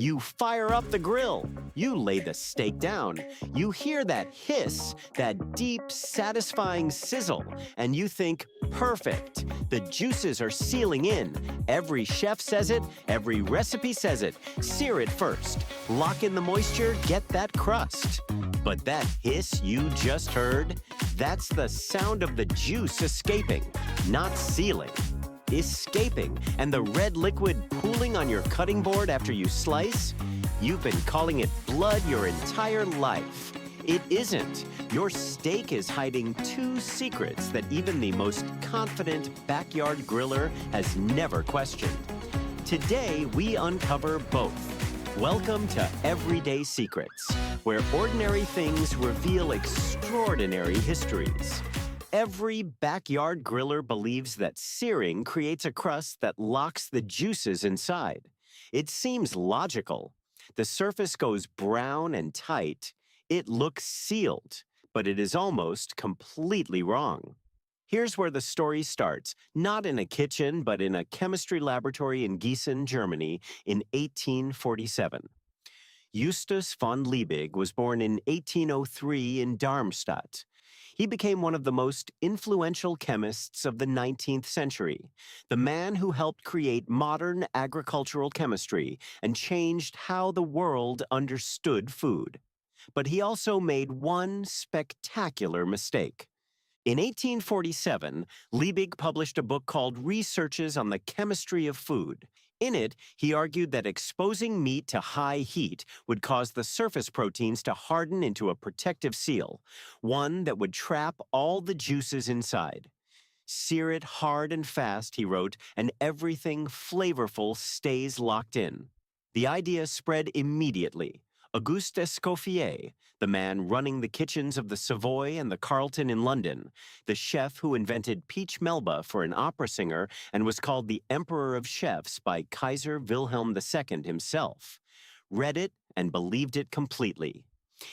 You fire up the grill. You lay the steak down. You hear that hiss, that deep, satisfying sizzle, and you think, perfect. The juices are sealing in. Every chef says it, every recipe says it. Sear it first. Lock in the moisture, get that crust. But that hiss you just heard, that's the sound of the juice escaping, not sealing. Escaping, and the red liquid pooling on your cutting board after you slice? You've been calling it blood your entire life. It isn't. Your steak is hiding two secrets that even the most confident backyard griller has never questioned. Today, we uncover both. Welcome to Everyday Secrets, where ordinary things reveal extraordinary histories. Every backyard griller believes that searing creates a crust that locks the juices inside. It seems logical. The surface goes brown and tight. It looks sealed, but it is almost completely wrong. Here's where the story starts, not in a kitchen, but in a chemistry laboratory in Gießen, Germany, in 1847. Justus von Liebig was born in 1803 in Darmstadt. He became one of the most influential chemists of the 19th century, the man who helped create modern agricultural chemistry and changed how the world understood food. But he also made one spectacular mistake. In 1847, Liebig published a book called Researches on the Chemistry of Food. In it, he argued that exposing meat to high heat would cause the surface proteins to harden into a protective seal, one that would trap all the juices inside. Sear it hard and fast, he wrote, and everything flavorful stays locked in. The idea spread immediately. Auguste Escoffier, the man running the kitchens of the Savoy and the Carlton in London, the chef who invented peach melba for an opera singer and was called the Emperor of Chefs by Kaiser Wilhelm II himself, read it and believed it completely.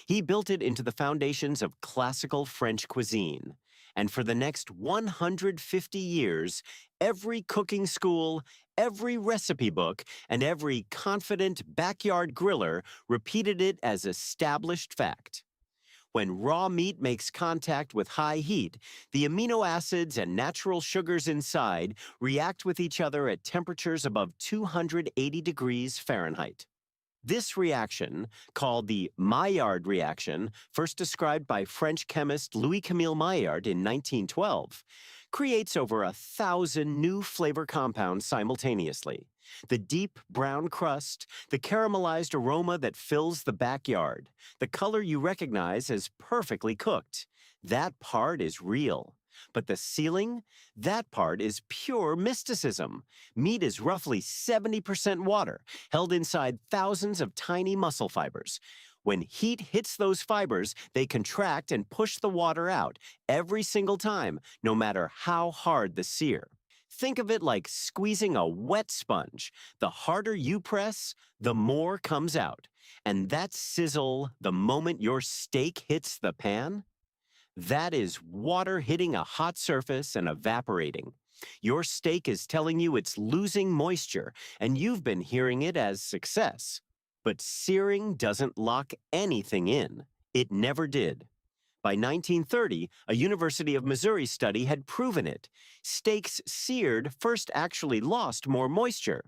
He built it into the foundations of classical French cuisine. And for the next 150 years, every cooking school, every recipe book, and every confident backyard griller repeated it as established fact. When raw meat makes contact with high heat, the amino acids and natural sugars inside react with each other at temperatures above 280 degrees Fahrenheit. This reaction, called the Maillard reaction, first described by French chemist Louis-Camille Maillard in 1912, creates over 1,000 new flavor compounds simultaneously. The deep brown crust, the caramelized aroma that fills the backyard, the color you recognize as perfectly cooked. That part is real. But the sealing? That part is pure mysticism. Meat is roughly 70% water, held inside thousands of tiny muscle fibers. When heat hits those fibers, they contract and push the water out every single time, no matter how hard the sear. Think of it like squeezing a wet sponge. The harder you press, the more comes out. And that sizzle, the moment your steak hits the pan, that is water hitting a hot surface and evaporating. Your steak is telling you it's losing moisture, and you've been hearing it as success. But searing doesn't lock anything in. It never did. By 1930, a University of Missouri study had proven it. Steaks seared first actually lost more moisture.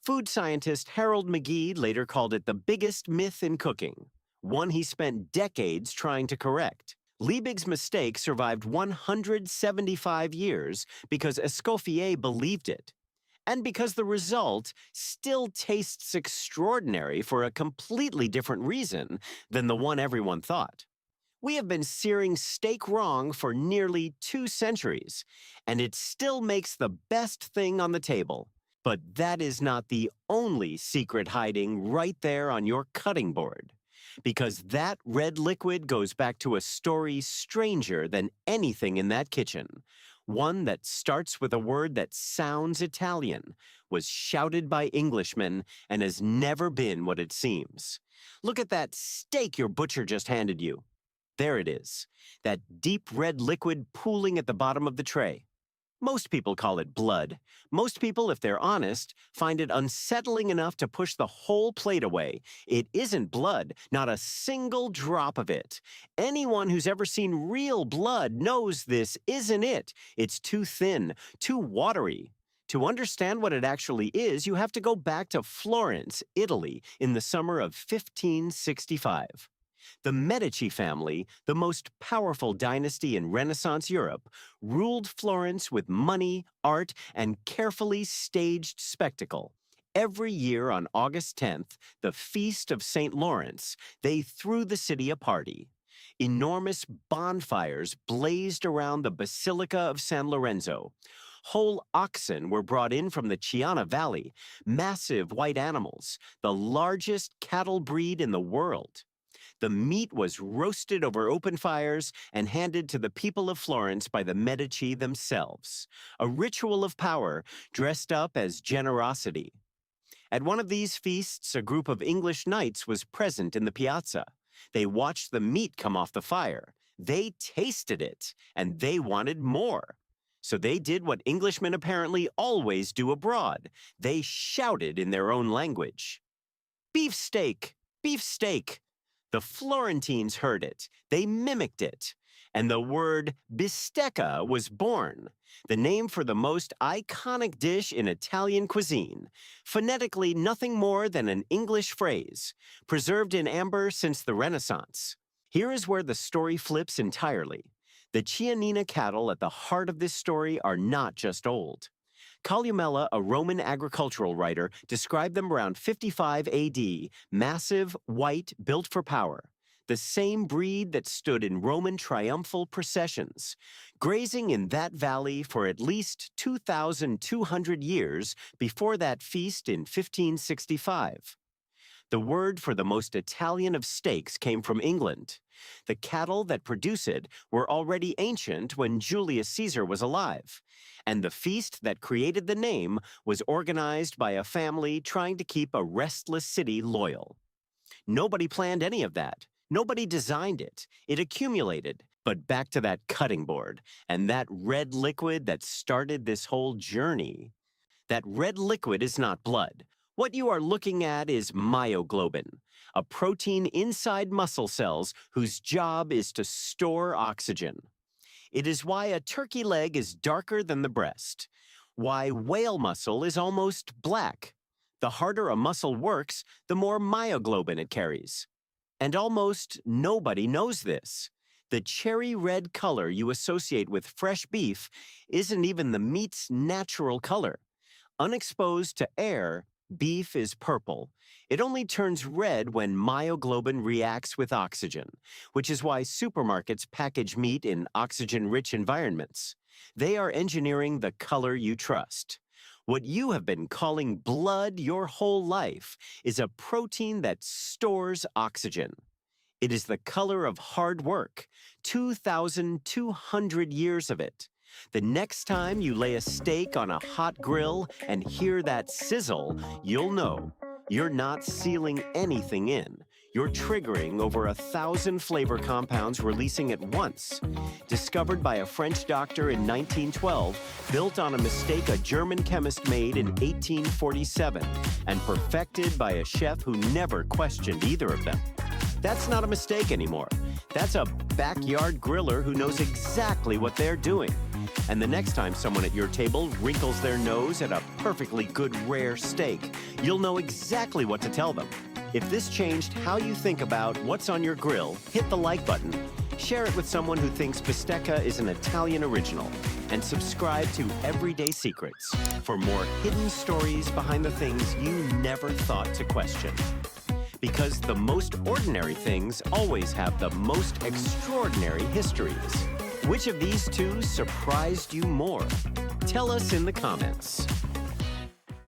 Food scientist Harold McGee later called it the biggest myth in cooking, one he spent decades trying to correct. Liebig's mistake survived 175 years because Escoffier believed it, and because the result still tastes extraordinary for a completely different reason than the one everyone thought. We have been searing steak wrong for nearly 2 centuries, and it still makes the best thing on the table. But that is not the only secret hiding right there on your cutting board. Because that red liquid goes back to a story stranger than anything in that kitchen. One that starts with a word that sounds Italian, was shouted by Englishmen, and has never been what it seems. Look at that steak your butcher just handed you. There it is, that deep red liquid pooling at the bottom of the tray. Most people call it blood. Most people, if they're honest, find it unsettling enough to push the whole plate away. It isn't blood, not a single drop of it. Anyone who's ever seen real blood knows this isn't it. It's too thin, too watery. To understand what it actually is, you have to go back to Florence, Italy, in the summer of 1565. The Medici family, the most powerful dynasty in Renaissance Europe, ruled Florence with money, art, and carefully staged spectacle. Every year on August 10th, the Feast of St. Lawrence, they threw the city a party. Enormous bonfires blazed around the Basilica of San Lorenzo. Whole oxen were brought in from the Chiana Valley, massive white animals, the largest cattle breed in the world. The meat was roasted over open fires and handed to the people of Florence by the Medici themselves, a ritual of power dressed up as generosity. At one of these feasts, a group of English knights was present in the piazza. They watched the meat come off the fire. They tasted it, and they wanted more. So they did what Englishmen apparently always do abroad. They shouted in their own language. "Beefsteak! Beefsteak!" The Florentines heard it. They mimicked it. And the word bistecca was born, the name for the most iconic dish in Italian cuisine. Phonetically, nothing more than an English phrase, preserved in amber since the Renaissance. Here is where the story flips entirely. The Chianina cattle at the heart of this story are not just old. Columella, a Roman agricultural writer, described them around 55 AD, massive, white, built for power. The same breed that stood in Roman triumphal processions, grazing in that valley for at least 2,200 years before that feast in 1565. The word for the most Italian of steaks came from England. The cattle that produce it were already ancient when Julius Caesar was alive. And the feast that created the name was organized by a family trying to keep a restless city loyal. Nobody planned any of that. Nobody designed it. It accumulated. But back to that cutting board and that red liquid that started this whole journey. That red liquid is not blood. What you are looking at is myoglobin, a protein inside muscle cells whose job is to store oxygen. It is why a turkey leg is darker than the breast, why whale muscle is almost black. The harder a muscle works, the more myoglobin it carries. And almost nobody knows this. The cherry red color you associate with fresh beef isn't even the meat's natural color. Unexposed to air, beef is purple. It only turns red when myoglobin reacts with oxygen, which is why supermarkets package meat in oxygen-rich environments. They are engineering the color you trust. What you have been calling blood your whole life is a protein that stores oxygen. It is the color of hard work, 2,200 years of it. The next time you lay a steak on a hot grill and hear that sizzle, you'll know you're not sealing anything in. You're triggering over 1,000 flavor compounds releasing at once. Discovered by a French doctor in 1912, built on a mistake a German chemist made in 1847, and perfected by a chef who never questioned either of them. That's not a mistake anymore. That's a backyard griller who knows exactly what they're doing. And the next time someone at your table wrinkles their nose at a perfectly good rare steak, you'll know exactly what to tell them. If this changed how you think about what's on your grill, hit the like button, share it with someone who thinks bistecca is an Italian original, and subscribe to Everyday Secrets for more hidden stories behind the things you never thought to question. Because the most ordinary things always have the most extraordinary histories. Which of these two surprised you more? Tell us in the comments.